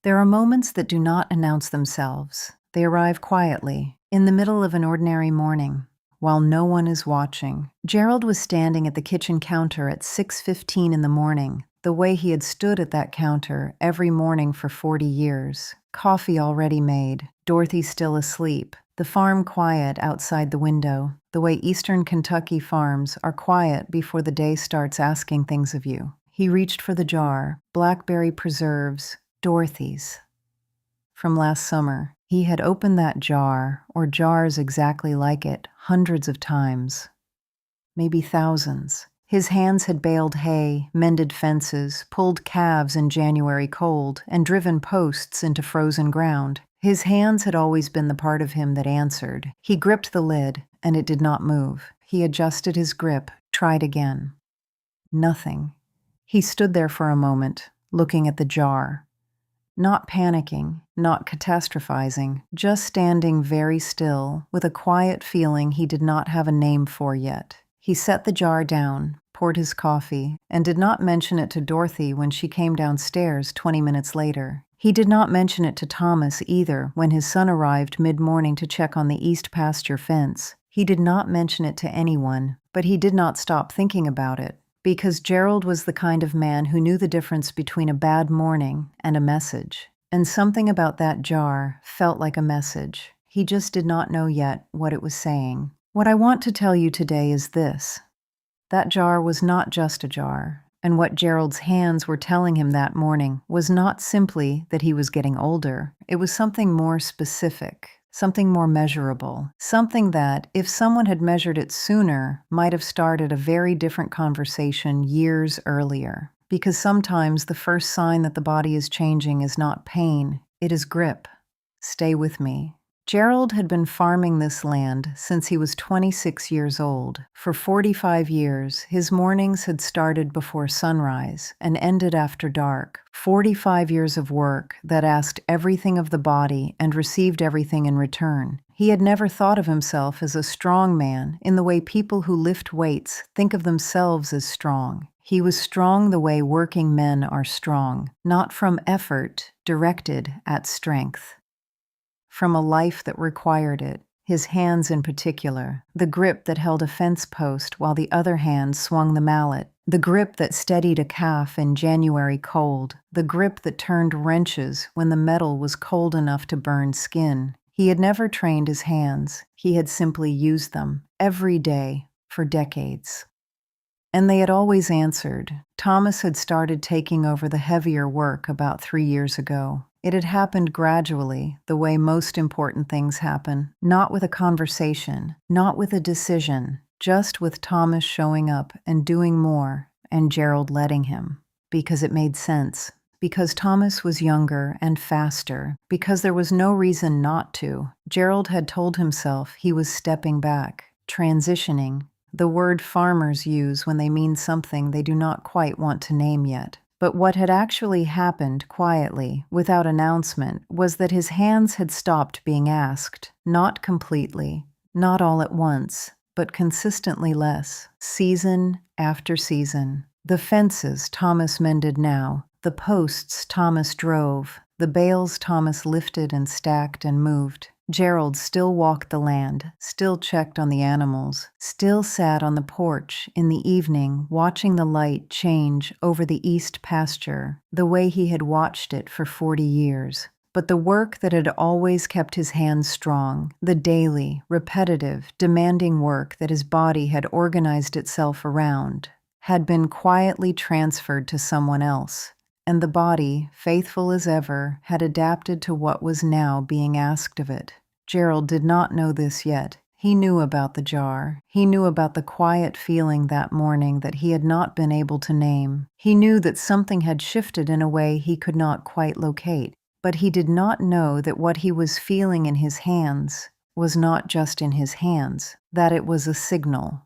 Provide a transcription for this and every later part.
There are moments that do not announce themselves. They arrive quietly, in the middle of an ordinary morning, while no one is watching. Gerald was standing at the kitchen counter at 6:15 in the morning, the way he had stood at that counter every morning for 40 years. Coffee already made, Dorothy still asleep, the farm quiet outside the window, the way Eastern Kentucky farms are quiet before the day starts asking things of you. He reached for the jar, blackberry preserves, Dorothy's. From last summer, he had opened that jar, or jars exactly like it, hundreds of times. Maybe thousands. His hands had baled hay, mended fences, pulled calves in January cold, and driven posts into frozen ground. His hands had always been the part of him that answered. He gripped the lid, and it did not move. He adjusted his grip, tried again. Nothing. He stood there for a moment, looking at the jar. Not panicking, not catastrophizing, just standing very still, with a quiet feeling he did not have a name for yet. He set the jar down, poured his coffee, and did not mention it to Dorothy when she came downstairs 20 minutes later. He did not mention it to Thomas either when his son arrived mid-morning to check on the east pasture fence. He did not mention it to anyone, but he did not stop thinking about it. Because Gerald was the kind of man who knew the difference between a bad morning and a message. And something about that jar felt like a message. He just did not know yet what it was saying. What I want to tell you today is this. That jar was not just a jar, and what Gerald's hands were telling him that morning was not simply that he was getting older. It was something more specific. Something more measurable, something that, if someone had measured it sooner, might have started a very different conversation years earlier. Because sometimes the first sign that the body is changing is not pain, it is grip. Stay with me. Gerald had been farming this land since he was 26 years old. For 45 years, his mornings had started before sunrise and ended after dark. 45 years of work that asked everything of the body and received everything in return. He had never thought of himself as a strong man in the way people who lift weights think of themselves as strong. He was strong the way working men are strong, not from effort directed at strength. From a life that required it, his hands in particular, the grip that held a fence post while the other hand swung the mallet, the grip that steadied a calf in January cold, the grip that turned wrenches when the metal was cold enough to burn skin. He had never trained his hands, he had simply used them, every day, for decades. And they had always answered. Thomas had started taking over the heavier work about 3 years ago. It had happened gradually, the way most important things happen, not with a conversation, not with a decision, just with Thomas showing up and doing more, and Gerald letting him. Because it made sense. Because Thomas was younger and faster. Because there was no reason not to. Gerald had told himself he was stepping back, transitioning, the word farmers use when they mean something they do not quite want to name yet. But what had actually happened quietly, without announcement, was that his hands had stopped being asked, not completely, not all at once, but consistently less, season after season. The fences Thomas mended now, the posts Thomas drove, the bales Thomas lifted and stacked and moved. Gerald still walked the land, still checked on the animals, still sat on the porch in the evening watching the light change over the east pasture, the way he had watched it for 40 years. But the work that had always kept his hands strong, the daily, repetitive, demanding work that his body had organized itself around, had been quietly transferred to someone else. And the body, faithful as ever, had adapted to what was now being asked of it. Gerald did not know this yet. He knew about the jar. He knew about the quiet feeling that morning that he had not been able to name. He knew that something had shifted in a way he could not quite locate. But he did not know that what he was feeling in his hands was not just in his hands, that it was a signal.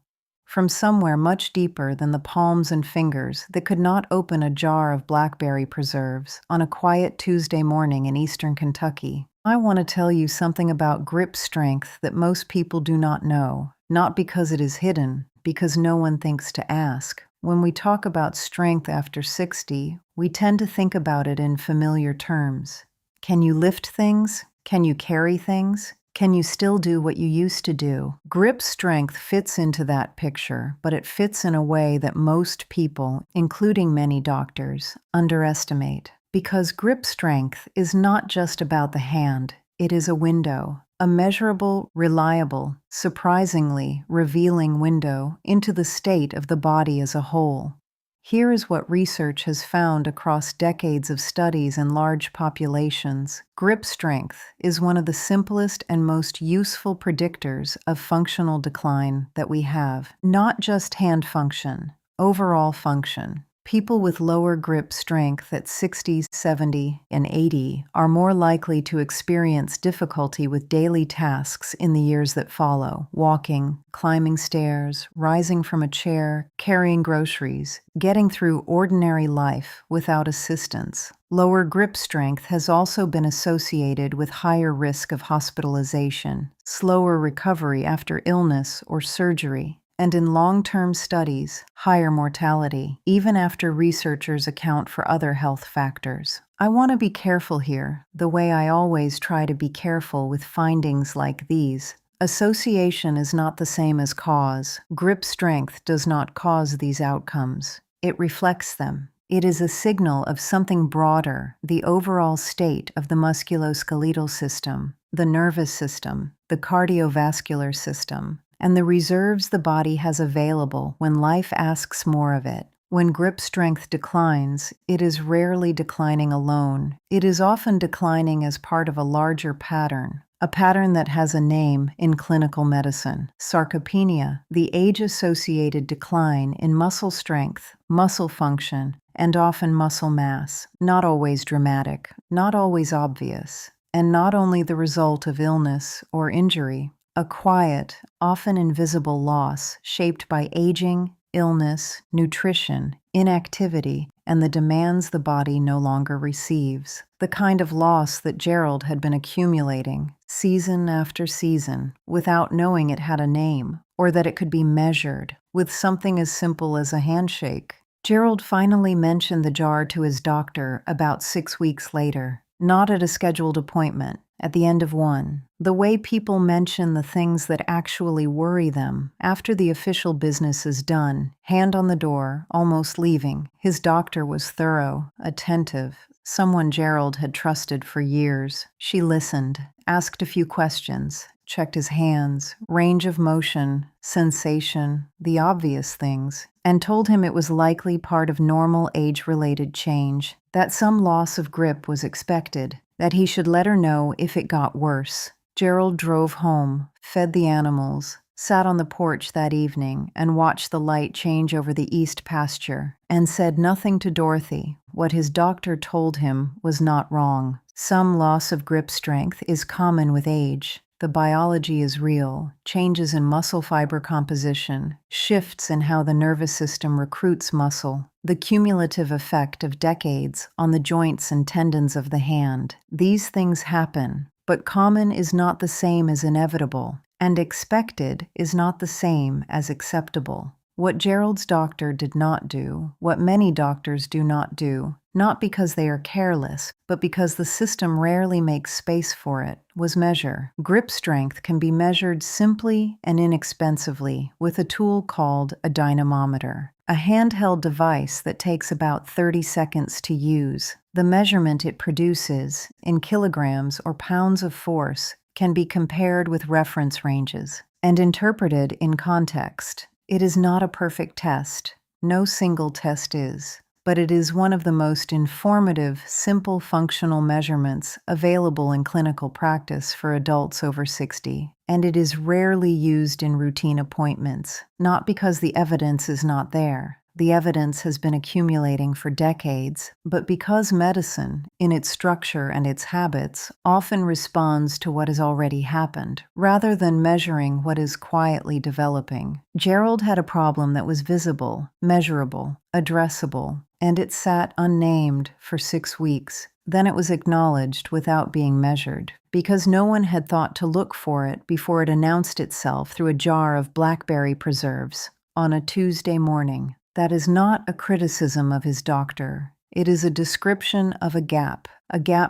From somewhere much deeper than the palms and fingers that could not open a jar of blackberry preserves on a quiet Tuesday morning in eastern Kentucky. I want to tell you something about grip strength that most people do not know, not because it is hidden, because no one thinks to ask, When we talk about strength after 60, we tend to think about it in familiar terms. Can you lift things? Can you carry things? Can you still do what you used to do? Grip strength fits into that picture, but it fits in a way that most people, including many doctors, underestimate. Because grip strength is not just about the hand, it is a window. A measurable, reliable, surprisingly revealing window into the state of the body as a whole. Here is what research has found across decades of studies in large populations. Grip strength is one of the simplest and most useful predictors of functional decline that we have. Not just hand function, overall function. People with lower grip strength at 60, 70, and 80 are more likely to experience difficulty with daily tasks in the years that follow: walking, climbing stairs, rising from a chair, carrying groceries, getting through ordinary life without assistance. Lower grip strength has also been associated with higher risk of hospitalization, slower recovery after illness or surgery, and in long-term studies, higher mortality, even after researchers account for other health factors. I want to be careful here, the way I always try to be careful with findings like these. Association is not the same as cause. Grip strength does not cause these outcomes. It reflects them. It is a signal of something broader, the overall state of the musculoskeletal system, the nervous system, the cardiovascular system, and the reserves the body has available when life asks more of it. When grip strength declines, it is rarely declining alone. It is often declining as part of a larger pattern, a pattern that has a name in clinical medicine: sarcopenia, the age-associated decline in muscle strength, muscle function, and often muscle mass. Not always dramatic, not always obvious, and not only the result of illness or injury. A quiet, often invisible loss shaped by aging, illness, nutrition, inactivity, and the demands the body no longer receives. The kind of loss that Gerald had been accumulating, season after season, without knowing it had a name, or that it could be measured, with something as simple as a handshake. Gerald finally mentioned the jar to his doctor about 6 weeks later, not at a scheduled appointment, at the end of one. The way people mention the things that actually worry them after the official business is done, hand on the door, almost leaving. His doctor was thorough, attentive, someone Gerald had trusted for years. She listened, asked a few questions, checked his hands, range of motion, sensation, the obvious things, and told him it was likely part of normal age-related change, that some loss of grip was expected, that he should let her know if it got worse. Gerald drove home, fed the animals, sat on the porch that evening and watched the light change over the east pasture, and said nothing to Dorothy. What his doctor told him was not wrong. Some loss of grip strength is common with age. The biology is real: changes in muscle fiber composition, shifts in how the nervous system recruits muscle, the cumulative effect of decades on the joints and tendons of the hand. These things happen, but common is not the same as inevitable, and expected is not the same as acceptable. What Gerald's doctor did not do, what many doctors do not do, not because they are careless, but because the system rarely makes space for it, was measure. Grip strength can be measured simply and inexpensively with a tool called a dynamometer, a handheld device that takes about 30 seconds to use. The measurement it produces, in kilograms or pounds of force, can be compared with reference ranges and interpreted in context. It is not a perfect test. No single test is. But it is one of the most informative, simple functional measurements available in clinical practice for adults over 60, and it is rarely used in routine appointments, not because the evidence is not there. The evidence has been accumulating for decades, but because medicine, in its structure and its habits, often responds to what has already happened, rather than measuring what is quietly developing. Gerald had a problem that was visible, measurable, addressable, and it sat unnamed for 6 weeks. Then it was acknowledged without being measured, because no one had thought to look for it before it announced itself through a jar of blackberry preserves on a Tuesday morning. That is not a criticism of his doctor. It is a description of a gap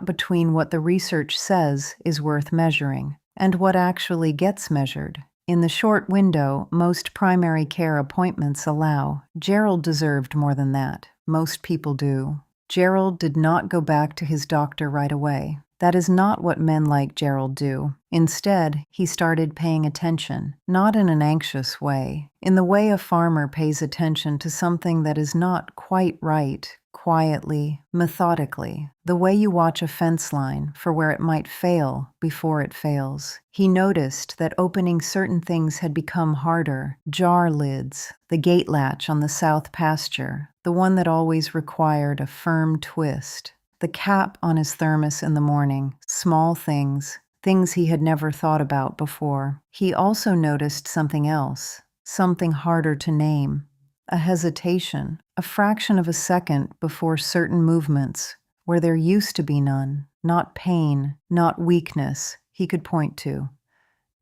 between what the research says is worth measuring and what actually gets measured. In the short window most primary care appointments allow, Gerald deserved more than that. Most people do. Gerald did not go back to his doctor right away. That is not what men like Gerald do. Instead, he started paying attention, not in an anxious way, in the way a farmer pays attention to something that is not quite right, quietly, methodically, the way you watch a fence line for where it might fail before it fails. He noticed that opening certain things had become harder. Jar lids, the gate latch on the south pasture, the one that always required a firm twist. The cap on his thermos in the morning, small things he had never thought about before. He also noticed something else, something harder to name, a hesitation, a fraction of a second before certain movements, where there used to be none, not pain, not weakness, he could point to.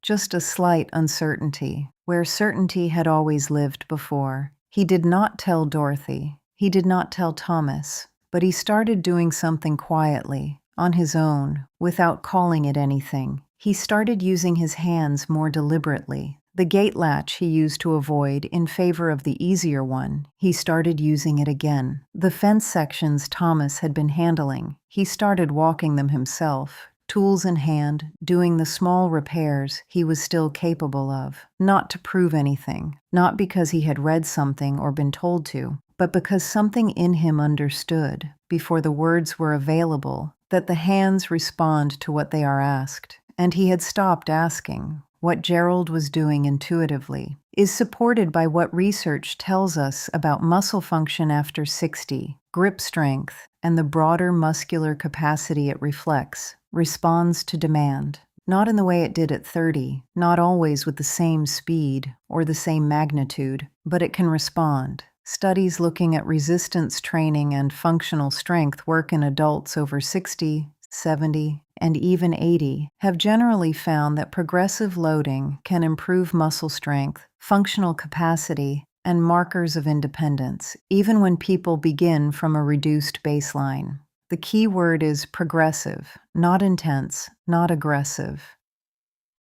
Just a slight uncertainty, where certainty had always lived before. He did not tell Dorothy, he did not tell Thomas, but he started doing something quietly, on his own, without calling it anything. He started using his hands more deliberately. The gate latch he used to avoid in favor of the easier one, he started using it again. The fence sections Thomas had been handling, he started walking them himself, tools in hand, doing the small repairs he was still capable of. Not to prove anything, not because he had read something or been told to, but because something in him understood, before the words were available, that the hands respond to what they are asked. And he had stopped asking. What Gerald was doing intuitively is supported by what research tells us about muscle function after 60, grip strength, and the broader muscular capacity it reflects, responds to demand. Not in the way it did at 30, not always with the same speed or the same magnitude, but it can respond. Studies looking at resistance training and functional strength work in adults over 60, 70, and even 80 have generally found that progressive loading can improve muscle strength, functional capacity, and markers of independence, even when people begin from a reduced baseline. The key word is progressive, not intense, not aggressive.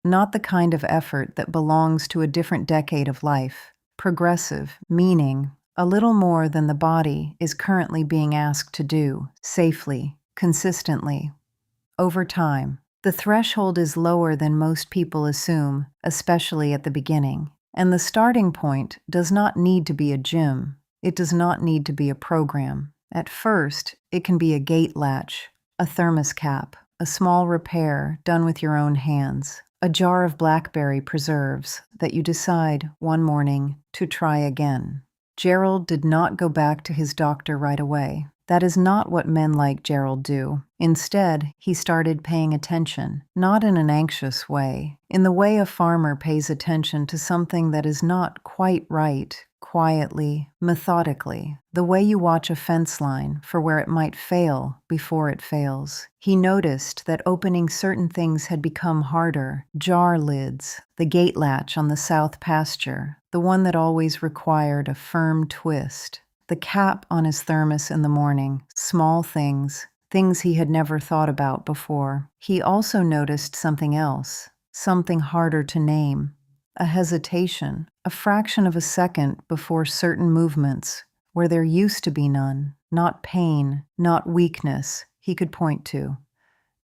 Not the kind of effort that belongs to a different decade of life. Progressive, meaning a little more than the body is currently being asked to do, safely, consistently. Over time, the threshold is lower than most people assume, especially at the beginning. And the starting point does not need to be a gym. It does not need to be a program. At first, it can be a gate latch, a thermos cap, a small repair done with your own hands, a jar of blackberry preserves that you decide one morning to try again. Gerald did not go back to his doctor right away. That is not what men like Gerald do. Instead, he started paying attention, not in an anxious way, in the way a farmer pays attention to something that is not quite right, quietly, methodically, the way you watch a fence line for where it might fail before it fails. He noticed that opening certain things had become harder. Jar lids, the gate latch on the south pasture, the one that always required a firm twist. The cap on his thermos in the morning, small things he had never thought about before. He also noticed something else, something harder to name, a hesitation, a fraction of a second before certain movements, where there used to be none, not pain, not weakness, he could point to.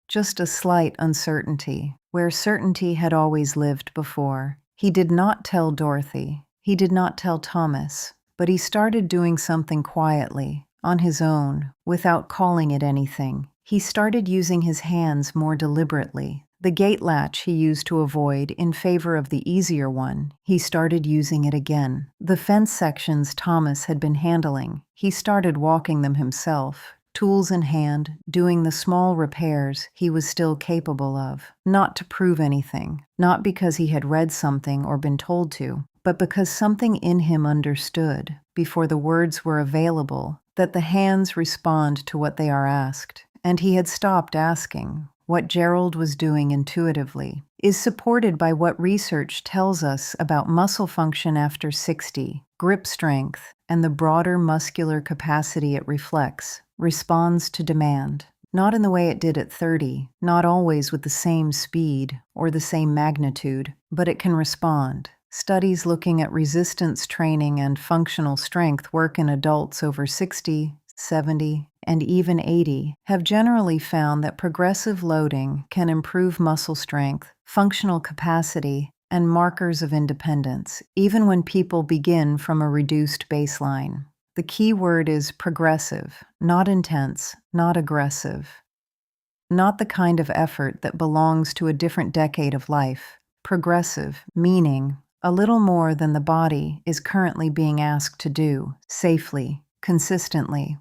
Just a slight uncertainty, where certainty had always lived before. He did not tell Dorothy, he did not tell Thomas, but he started doing something quietly, on his own, without calling it anything. He started using his hands more deliberately. The gate latch he used to avoid in favor of the easier one, he started using it again. The fence sections Thomas had been handling, he started walking them himself, tools in hand, doing the small repairs he was still capable of. Not to prove anything, not because he had read something or been told to, but because something in him understood, before the words were available, that the hands respond to what they are asked. And he had stopped asking. What Gerald was doing intuitively is supported by what research tells us about muscle function after 60, grip strength, and the broader muscular capacity it reflects, responds to demand. Not in the way it did at 30, not always with the same speed or the same magnitude, but it can respond. Studies looking at resistance training and functional strength work in adults over 60, 70, and even 80 have generally found that progressive loading can improve muscle strength, functional capacity, and markers of independence, even when people begin from a reduced baseline. The key word is progressive, not intense, not aggressive. Not the kind of effort that belongs to a different decade of life. Progressive, meaning a little more than the body is currently being asked to do, safely, consistently,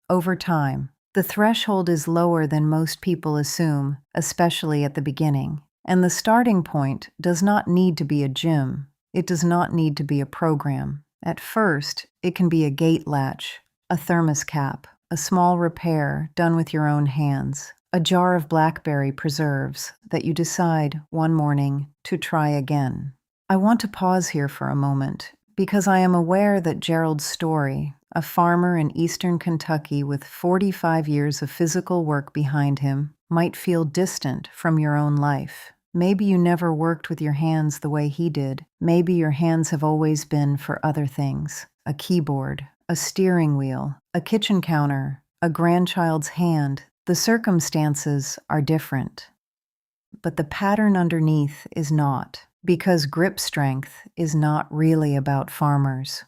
over time. The threshold is lower than most people assume, especially at the beginning. And the starting point does not need to be a gym. It does not need to be a program. At first, it can be a gate latch, a thermos cap, a small repair done with your own hands, a jar of blackberry preserves that you decide one morning to try again. I want to pause here for a moment because I am aware that Gerald's story, a farmer in eastern Kentucky with 45 years of physical work behind him, might feel distant from your own life. Maybe you never worked with your hands the way he did. Maybe your hands have always been for other things. A keyboard, a steering wheel, a kitchen counter, a grandchild's hand. The circumstances are different. But the pattern underneath is not, because grip strength is not really about farmers,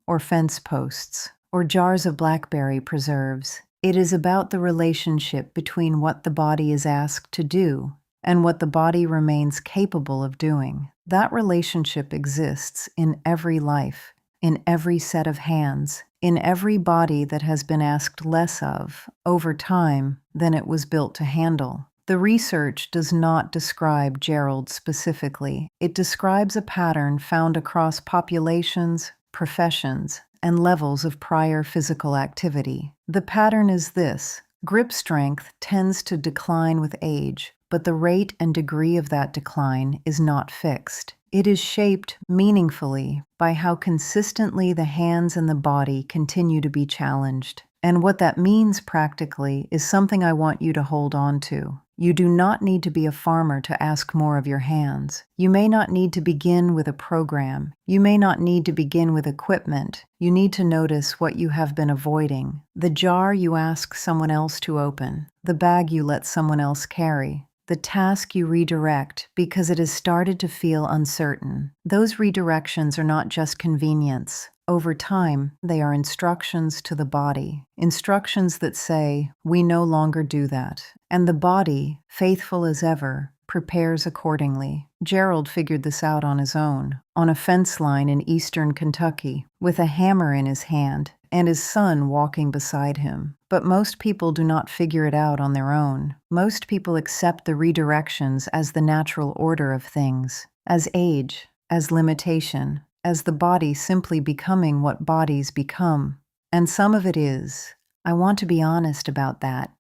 or fence posts, or jars of blackberry preserves. It is about the relationship between what the body is asked to do and what the body remains capable of doing. That relationship exists in every life, in every set of hands, in every body that has been asked less of, over time, than it was built to handle. The research does not describe Gerald specifically. It describes a pattern found across populations, professions, and levels of prior physical activity. The pattern is this: grip strength tends to decline with age, but the rate and degree of that decline is not fixed. It is shaped meaningfully by how consistently the hands and the body continue to be challenged. And what that means practically is something I want you to hold on to. You do not need to be a farmer to ask more of your hands. You may not need to begin with a program. You may not need to begin with equipment. You need to notice what you have been avoiding. The jar you ask someone else to open. The bag you let someone else carry. The task you redirect because it has started to feel uncertain. Those redirections are not just convenience. Over time, they are instructions to the body. Instructions that say, we no longer do that. And the body, faithful as ever, prepares accordingly. Gerald figured this out on his own, on a fence line in eastern Kentucky, with a hammer in his hand and his son walking beside him. But most people do not figure it out on their own. Most people accept the redirections as the natural order of things, as age, as limitation, as the body simply becoming what bodies become. And some of it is. I want to be honest about that.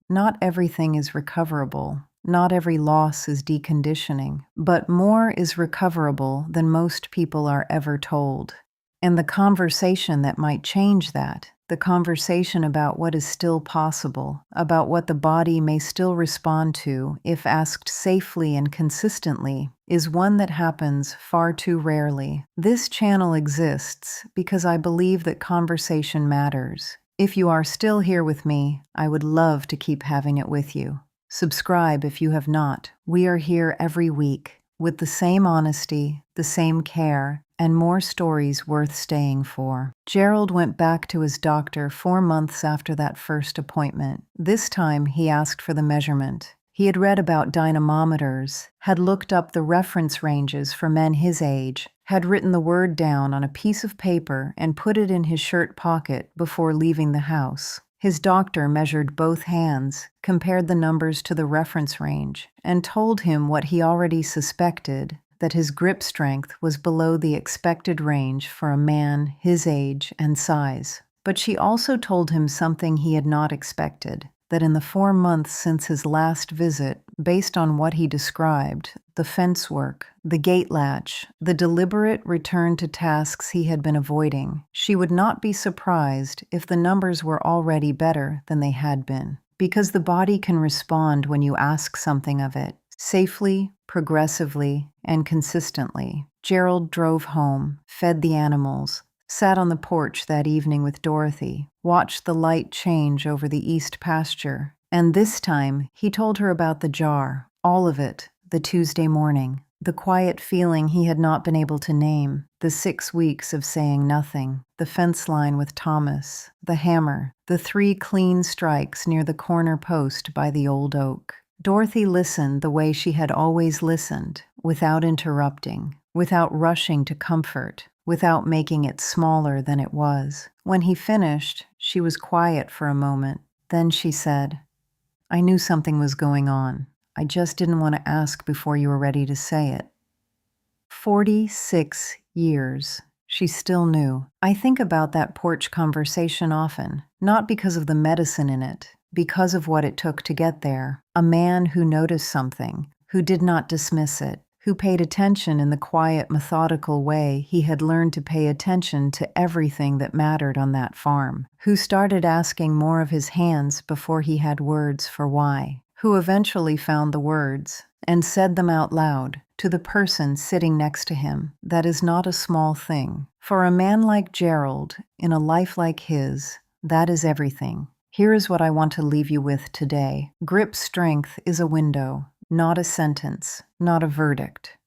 Not everything is recoverable. Not every loss is deconditioning, but more is recoverable than most people are ever told. And the conversation that might change that, the conversation about what is still possible, about what the body may still respond to if asked safely and consistently, is one that happens far too rarely. This channel exists because I believe that conversation matters. If you are still here with me, I would love to keep having it with you. Subscribe if you have not. We are here every week with the same honesty, the same care, and more stories worth staying for. Gerald went back to his doctor 4 months after that first appointment. This time, he asked for the measurement. He had read about dynamometers, had looked up the reference ranges for men his age, had written the word down on a piece of paper and put it in his shirt pocket before leaving the house. His doctor measured both hands, compared the numbers to the reference range, and told him what he already suspected, that his grip strength was below the expected range for a man his age and size. But she also told him something he had not expected, that in the 4 months since his last visit, based on what he described, the fence work, the gate latch, the deliberate return to tasks he had been avoiding, she would not be surprised if the numbers were already better than they had been. Because the body can respond when you ask something of it, safely, progressively, and consistently. Gerald drove home, fed the animals, sat on the porch that evening with Dorothy, watched the light change over the east pasture, and this time he told her about the jar, all of it, the Tuesday morning, the quiet feeling he had not been able to name, the 6 weeks of saying nothing, the fence line with Thomas, the hammer, the 3 clean strikes near the corner post by the old oak. Dorothy listened the way she had always listened, without interrupting, without rushing to comfort, without making it smaller than it was. When he finished, she was quiet for a moment. Then she said, "I knew something was going on. I just didn't want to ask before you were ready to say it." 46 years. She still knew. I think about that porch conversation often, not because of the medicine in it, because of what it took to get there. A man who noticed something, who did not dismiss it, who paid attention in the quiet, methodical way he had learned to pay attention to everything that mattered on that farm, who started asking more of his hands before he had words for why, who eventually found the words and said them out loud to the person sitting next to him. That is not a small thing. For a man like Gerald, in a life like his, that is everything. Here is what I want to leave you with today. Grip strength is a window, not a sentence, not a verdict.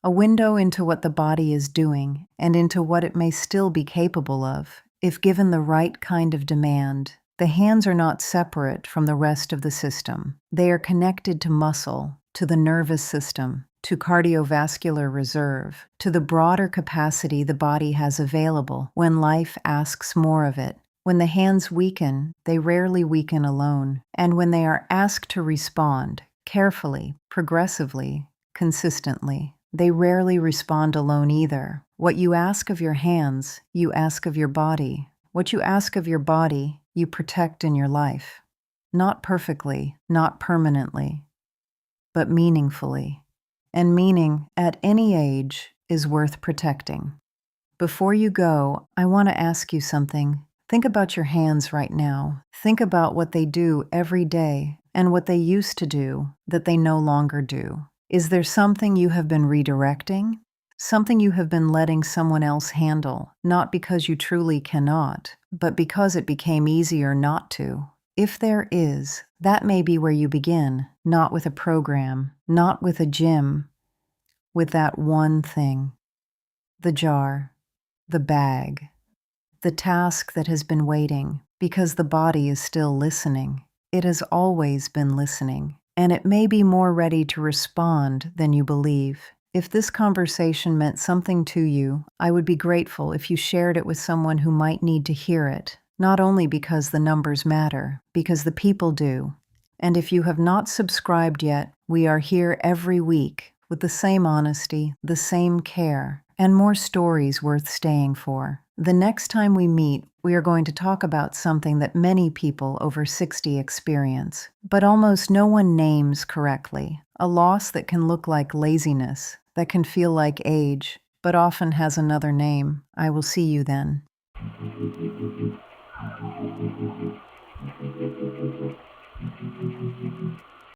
A window into what the body is doing and into what it may still be capable of, if given the right kind of demand. The hands are not separate from the rest of the system. They are connected to muscle, to the nervous system, to cardiovascular reserve, to the broader capacity the body has available when life asks more of it. When the hands weaken, they rarely weaken alone, and when they are asked to respond, carefully, progressively, consistently, they rarely respond alone either. What you ask of your hands, you ask of your body. What you ask of your body, you protect in your life. Not perfectly, not permanently, but meaningfully. And meaning, at any age, is worth protecting. Before you go, I want to ask you something. Think about your hands right now. Think about what they do every day and what they used to do that they no longer do. Is there something you have been redirecting? Something you have been letting someone else handle, not because you truly cannot, but because it became easier not to? If there is, that may be where you begin, not with a program, not with a gym, with that one thing. The jar, the bag, the task that has been waiting, because the body is still listening. It has always been listening, and it may be more ready to respond than you believe. If this conversation meant something to you, I would be grateful if you shared it with someone who might need to hear it, not only because the numbers matter, because the people do. And if you have not subscribed yet, we are here every week with the same honesty, the same care, and more stories worth staying for. The next time we meet, we are going to talk about something that many people over 60 experience, but almost no one names correctly. A loss that can look like laziness, that can feel like age, but often has another name. I will see you then.